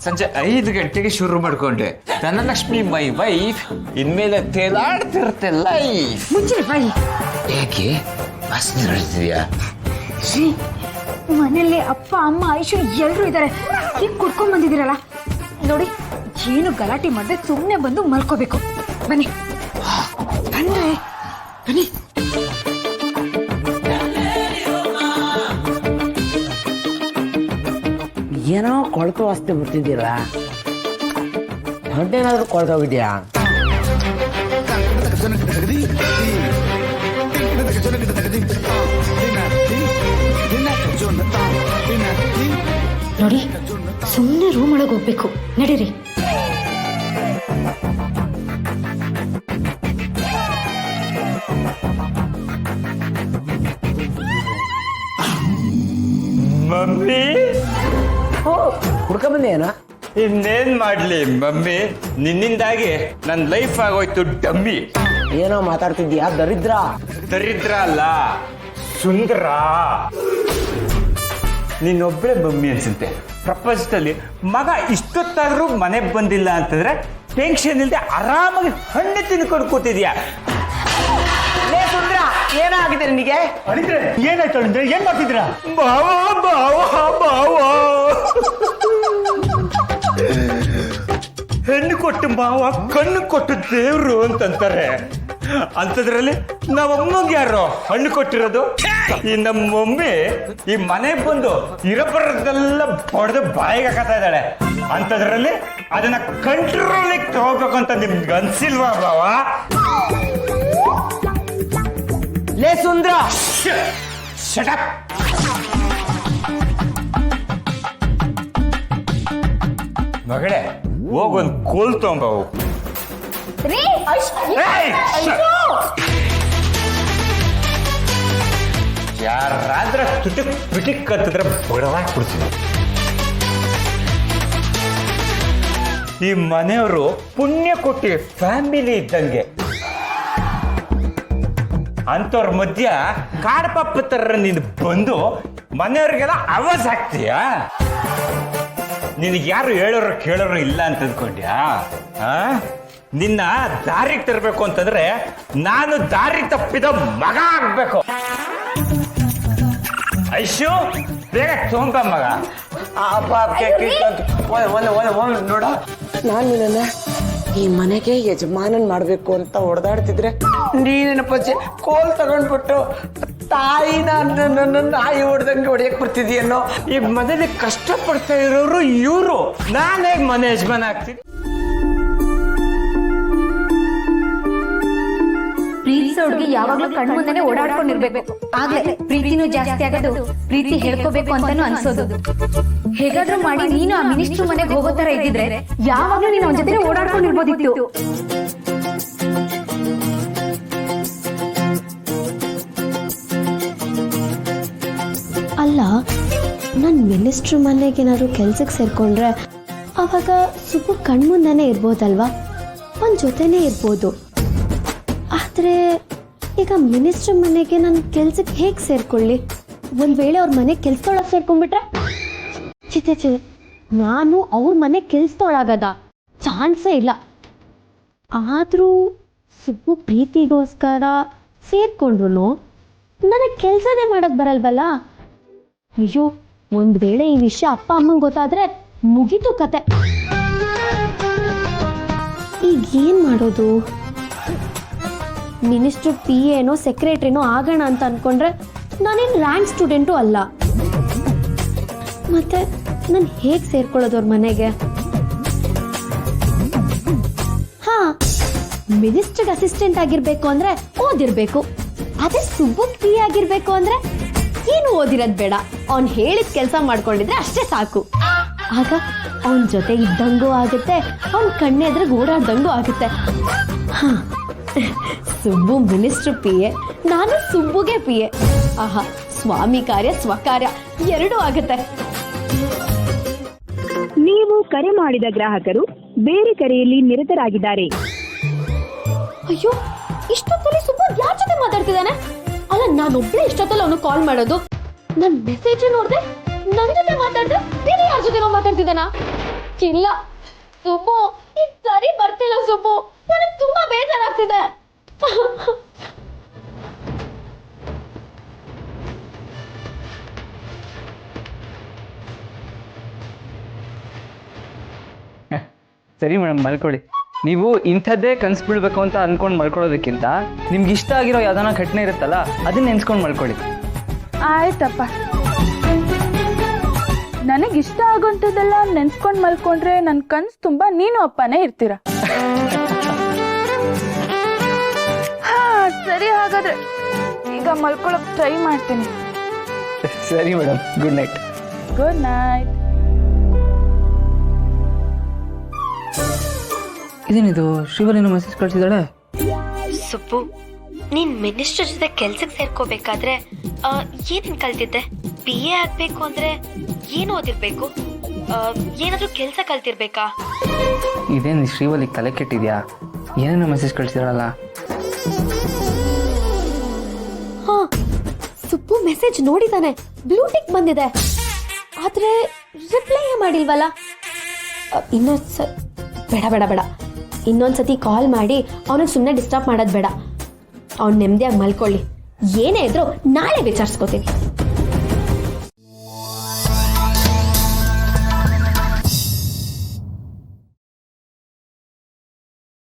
ಸಂಜೆ 5 ಗಂಟೆಗೆ ಶುರು ಮಾಡ್ಕೊಂಡೆ. ಧನಲಕ್ಷ್ಮಿ ಮೈ ವೈಫ್ ಇನ್ಮೇಲೆ ತೇಲಾಡ್ತಿರುತ್ತೆ ಲೈಫ್. ಮುಚ್ಚಿರಿ ಬಾಯಿ. ಯಾಕೆ ವಾಸನೆ ಹೇಳ್ತಿದ್ಯಾ? ಶ್ರೀ, ಮನೆಯಲ್ಲಿ ಅಪ್ಪ ಅಮ್ಮ ಐಶು ಎಲ್ಲರೂ ಇದ್ದಾರೆ. ಈಗ ಕುಡ್ಕೊಂಡ್ ಬಂದಿದ್ದೀರಲ್ಲ ನೋಡಿ, ಏನು ಗಲಾಟೆ ಮಾಡದೆ ಸುಮ್ಮನೆ ಬಂದು ಮಲ್ಕೋಬೇಕು. ಬನ್ನಿ ಬನ್ನಿ ಬನ್ನಿ. ಏನೋ ಕೊಳ್ತು ವಾಸನೆ ಬರ್ತಿದ್ದೀರ, ಹೊಟ್ಟೆನಾದ್ರೂ ಕೊಳ್ತೋಗಿದ್ಯಾ? ನೋಡಿ, ಸುಮ್ಮನೆ ರೂಮ್ ಒಳಗೆ ಹೋಗ್ಬೇಕು. ನಡೀರಿ. ಮಮ್ಮಿ, ಓ, ಹುಡ್ಕೊಂಬಂದೆ ಏನೋ? ಇನ್ನೇನ್ ಮಾಡ್ಲಿ ಮಮ್ಮಿ, ನಿನ್ನಿಂದಾಗಿ ನನ್ ಲೈಫ್ ಆಗೋಯ್ತು ಡಮ್ಮಿ. ಏನೋ ಮಾತಾಡ್ತಿದ್ಯಾ ದರಿದ್ರ? ದರಿದ್ರ ಅಲ್ಲ, ಸುಂದರ. ನೀನೊಬ್ಬಳೆ ಮಮ್ಮಿ ಅನ್ಸುತ್ತೆ ಪ್ರಪಂಚದಲ್ಲಿ. ಮಗ ಇಷ್ಟೊತ್ತಾದ್ರೂ ಮನೆಗೆ ಬಂದಿಲ್ಲ ಅಂತಂದ್ರೆ ಟೆನ್ಷನ್ ಇಲ್ಲದೆ ಆರಾಮಾಗಿ ಹಣ್ಣು ತಿನ್ಕೊಂಡು ಕೂತಿದ್ಯಾ. ಸುಂದ್ರ, ಏನಾಗಿದೆ ನಿನಗೆ? ಏನಾಯ್ತು ಅಂದ್ರೆ ಏನ್ ಮಾಡ್ತಿದ್ದೀರಾ? ಬಾವ ಬಾವ ಬಾವ, ಹೆಣ್ಣು ಕೊಟ್ಟು ಮಾವ ಕಣ್ಣು ಕೊಟ್ಟು ದೇವ್ರು ಅಂತಂತಾರೆ. ಅಂತದ್ರಲ್ಲಿ ನಮ್ಮಮ್ಮಗೆ ಯಾರು ಹಣ್ಣು ಕೊಟ್ಟಿರೋದು? ಈ ನಮ್ಮ ಮಮ್ಮಿ ಈ ಮನೆಗೆ ಬಂದು ಇರಬರದೆಲ್ಲ ಹೊಡೆದು ಬಾಯಿಗೆ ಹಾಕತಾ ಇದ್ದಾಳೆ. ಅಂತದ್ರಲ್ಲಿ ಅದನ್ನ ಕಂಟ್ರೋಲಿಗೆ ತಗೋಬೇಕು ಅಂತ ನಿಮ್ಗೆ ಅನ್ಸಿಲ್ವಾ ಬಾವ? ಲೇ ಸುಂದ್ರ, Shut up! ಮಗಳೇ, ಹೋಗೊಂದು ಕೋಲ್ ತಗೊಂಬ. ಯಾರಾದ್ರ ತುಟಿಕ್ ಪಿಟಿಕ್ ಕತ್ತಿದ್ರೆ ಬಡವಾಗಿ ಕೊಡ್ತೀನಿ. ಈ ಮನೆಯವರು ಪುಣ್ಯ ಕೊಟ್ಟಿ ಫ್ಯಾಮಿಲಿ ಇದ್ದಂಗೆ. ಅಂತವ್ರ ಮಧ್ಯ ಕಾಡ್ಪಪ್ಪ ತರ ನೀನು ಬಂದು ಮನೆಯವ್ರಿಗೆಲ್ಲ ಆವಾಜ್ ಹಾಕ್ತೀಯಾ? ನಿನಗೆ ಯಾರು ಹೇಳೋರು ಕೇಳೋರು ಇಲ್ಲ ಅಂತ ಅಂದ್ಕೊಂಡ್ಯಾ? ನಿನ್ನ ದಾರಿಗೆ ತರಬೇಕು ಅಂತಂದ್ರೆ ನಾನು ದಾರಿ ತಪ್ಪಿದ ಮಗ ಆಗ್ಬೇಕು. ಐಶು, ಬೇಗ ತಗೊಂಬ ಮಗ. ನೋಡ, ನಾನು ನಿನ್ನ ಈ ಮನೆಗೆ ಯಜಮಾನನ್ ಮಾಡ್ಬೇಕು ಅಂತ ಹೊಡೆದಾಡ್ತಿದ್ರೆ ನೀನೇನ ಪಚ್ಚೆ ಕೋಲ್ ತಗೊಂಡ್ಬಿಟ್ಟು ತಾಯಿನ ನನ್ನ ನಾಯಿ ಹೊಡೆದಂಗೆ ಹೊಡೆಯಕ್ ಬರ್ತಿದ್ಯನ್ನೋ. ಈ ಮನೇಲಿ ಕಷ್ಟಪಡ್ತಾ ಇರೋರು ಇವರು, ನಾನು ಹೇಗೆ ಮನೆ ಯಜಮಾನ ಆಗ್ತೀನಿ? ಪ್ರೀತಿಸೋಡ್ಗೆ ಯಾವಾಗ್ಲೂ ಕಣ್ಮುಂದೆನೆ ಓಡಾಡ್ಕೊಂಡಿರ್ಬೇಕು. ಆಗ್ಲೇ ಪ್ರೀತಿನೂ ಜಾಸ್ತಿ ಆಗೋದು, ಪ್ರೀತಿ ಹೇಳ್ಕೋಬೇಕು ಅಂತಾನು ಅನ್ಸೋದು. ಹೇಗಾದ್ರೂ ಮಾಡಿ ನೀನು ಆ ಮಿನಿಸ್ಟ್ರು ಮನೆಗೆ ಹೋಗೋ ತರ ಇದ್ದಿದ್ರೆ ಯಾವಾಗ್ಲೂ ನೀನು ಅವನ ಜೊತೆ ಓಡಾಡ್ಕೊಂಡಿರ್ಬೋದಿತ್ತು. ಅಲ್ಲ, ನಾನು ಮಿನಿಸ್ಟ್ರ್ ಮನೆಗೆ ಏನಾದ್ರು ಕೆಲ್ಸಕ್ಕೆ ಸೇರ್ಕೊಂಡ್ರೆ ಅವಾಗ ಸುಬ್ಬು ಕಣ್ಮುಂದೆನೇ ಇರ್ಬೋದಲ್ವಾ, ಒಂದು ಜೊತೆನೇ ಇರ್ಬೋದು. ಆದರೆ ಈಗ ಮಿನಿಸ್ಟ್ರ್ ಮನೆಗೆ ನಾನು ಕೆಲ್ಸಕ್ಕೆ ಹೇಗೆ ಸೇರ್ಕೊಳ್ಳಿ? ಒಂದು ವೇಳೆ ಅವ್ರ ಮನೆ ಕೆಲ್ಸದೊಳಗೆ ಸೇರ್ಕೊಂಡ್ಬಿಟ್ರೆ ಚಿತೆ ನಾನು ಅವ್ರ ಮನೆ ಕೆಲ್ಸದೊಳಗದ ಚಾನ್ಸೇ ಇಲ್ಲ. ಆದರೂ ಸುಬ್ಬು ಪ್ರೀತಿಗೋಸ್ಕರ ಸೇರ್ಕೊಂಡ್ರು ನನಗೆ ಕೆಲಸನೇ ಮಾಡೋಕ್ಕೆ ಬರಲ್ವಲ್ಲ. ಅಯ್ಯೋ, ಒಂದು ವೇಳೆ ಈ ವಿಷಯ ಅಪ್ಪ ಅಮ್ಮಂಗೆ ಗೊತ್ತಾದರೆ ಮುಗೀತು ಕತೆ. ಈಗ ಏನು ಮಾಡೋದು? ಮಿನಿಸ್ಟ್ರು PA ಏನೋ ಸೆಕ್ರೆಟ್ರಿನೋ ಆಗೋಣ ಅಂತ ಅಂದ್ಕೊಂಡ್ರೆ ನಾನೇನು ರ್ಯಾಂಕ್ ಸ್ಟೂಡೆಂಟು ಅಲ್ಲ. ಮತ್ತೆ ನಾನು ಹೇಗೆ ಸೇರ್ಕೊಳ್ಳೋದು ಅವ್ರ ಮನೆಗೆ? ಹಾಂ, ಮಿನಿಸ್ಟ್ರಿಗೆ ಅಸಿಸ್ಟೆಂಟ್ ಆಗಿರಬೇಕು ಅಂದರೆ ಓದಿರಬೇಕು. ಅದೇ ಸುಬ್ಬು PA ಆಗಿರಬೇಕು ಅಂದರೆ ಏನು ಓದಿರೋದು ಬೇಡ, ಅವ್ನು ಹೇಳಿದ ಕೆಲಸ ಮಾಡ್ಕೊಂಡಿದ್ರೆ ಅಷ್ಟೇ ಸಾಕು. ಆಗ ಅವನ ಜೊತೆ ಇದ್ದಂಗೂ ಆಗುತ್ತೆ, ಅವನ ಕಣ್ಣೆದ್ರಿಗೆ ಓಡಾಡ್ದಂಗೂ ಆಗುತ್ತೆ. ಹಾಂ, ಸುಬ್ಬು ಮಿನಿಸ್ಟ್ರು PA, ನಾನು ಸುಬ್ಬುಗೆ PA. ಆಹಾ, ಸ್ವಾಮಿ ಕಾರ್ಯ ಸ್ವಕಾರ್ಯ ಎರಡೂ ಆಗುತ್ತೆ. ನೀವು ಕರೆ ಮಾಡಿದ ಗ್ರಾಹಕರು ಬೇರೆ ಕರೆಯಲ್ಲಿ ನಿರತರಾಗಿದ್ದಾರೆ. ಅಯ್ಯೋ, ಇಷ್ಟೊತ್ತಲ್ಲಿ ಸುಬ್ಬು ಯಾರ ಜೊತೆ ಮಾತಾಡ್ತಿದ್ದಾನೆ? ಅಲ್ಲ, ನಾನೊಬ್ಳೆ ಇಷ್ಟೊತ್ತಲ್ಲಿ ಅವನು ಕಾಲ್ ಮಾಡೋದು. ನನ್ನ ಮೆಸೇಜ್ ನೋಡಿದೆ, ನನ್ನ ಜೊತೆ ಮಾತಾಡಿದ್ರೆ ಬೇರೆ ಯಾರ ಜೊತೆ ಮಾತಾಡ್ತಿದ್ದಾನ? ಇಲ್ಲ ಸುಬ್ಬು ಇದು ಸರಿ ಬರ್ತಿಲ್ಲ ಸುಬ್ಬು, ನನಗೆ ತುಂಬಾ ಬೇಜಾರಾಗ್ತಿದೆ. ಸರಿ ಮೇಡಮ್, ಮಲ್ಕೊಳ್ಳಿ. ನೀವು ಇಂಥದ್ದೇ ಕನ್ಸು ಬೀಳ್ಬೇಕು ಅಂತ ಅಂದ್ಕೊಂಡು ಮಲ್ಕೊಳ್ಳೋದಕ್ಕಿಂತ ನಿಮ್ಗೆ ಇಷ್ಟ ಆಗಿರೋ ಯಾವ್ದಾನ ಘಟನೆ ಇರುತ್ತಲ್ಲ ಅದನ್ನ ನೆನ್ಸ್ಕೊಂಡು ಮಲ್ಕೊಳ್ಳಿ. ಆಯ್ತಪ್ಪ, ನನಗಿಷ್ಟ ಆಗೋಂಥದ್ದೆಲ್ಲ ನೆನ್ಸ್ಕೊಂಡು ಮಲ್ಕೊಂಡ್ರೆ ನನ್ನ ಕನ್ಸು ತುಂಬ ನೀನು ಅಪ್ಪನೇ ಇರ್ತೀರ. ಹಾ ಸರಿ, ಹಾಗಾದ್ರೆ ಈಗ ಮಲ್ಕೊಳಕ್ ಟ್ರೈ ಮಾಡ್ತೀನಿ. ಸರಿ madam, good night. Good night. ಇದೇನಿದು, ಶ್ರೀವಲ್ಲೇನೋ ಮೆಸೇಜ್ ಕಳಿಸಿದಾಳೆ. ಸುಬ್ಬು, ನೀನ್ ಮಿನಿಸ್ಟರ್ ಜೊತೆ ಕೆಲ್ಸಕ್ಕೆ ಸೇರ್ಕೋಬೇಕಾದ್ರೆ ಏನೇನ್ ಕಲ್ತಿದ್ದೆ? BA ಆಗ್ಬೇಕು ಅಂದ್ರೆ ಏನು ಓದಿರ್ಬೇಕು? ಏನಾದ್ರೂ ಕೆಲ್ಸ ಕಲ್ತಿರ್ಬೇಕಾ? ಇದೇನು ಶ್ರೀವಲ್ಲಿ ತಲೆ ಕೆಟ್ಟಿದ್ಯಾ? ಏನೇನೋ ಮೆಸೇಜ್ ಕಳಿಸಿದಾಳಲ್ಲ. ಹಾ, ಸುಬ್ಬು ಮೆಸೇಜ್ ನೋಡಿದಾನೆ, ಬ್ಲೂ ಟಿಕ್ ಬಂದಿದೆ, ಆದ್ರೆ ರಿಪ್ಲೈ ಮಾಡಿಲ್ವಲ್ಲ. ಬೇಡ ಬೇಡ ಬೇಡ, ಇನ್ನೊಂದ್ಸತಿ ಕಾಲ್ ಮಾಡಿ ಅವನಿಗೆ ಸುಮ್ಮನೆ ಡಿಸ್ಟರ್ಬ್ ಮಾಡೋದು ಬೇಡ. ಅವ್ನು ನೆಮ್ಮದಿಯಾಗಿ ಮಲ್ಕೊಳ್ಳಿ. ಏನೇ ಇದ್ರು ನಾಳೆ ವಿಚಾರಿಸ್ಕೋತೀನಿ.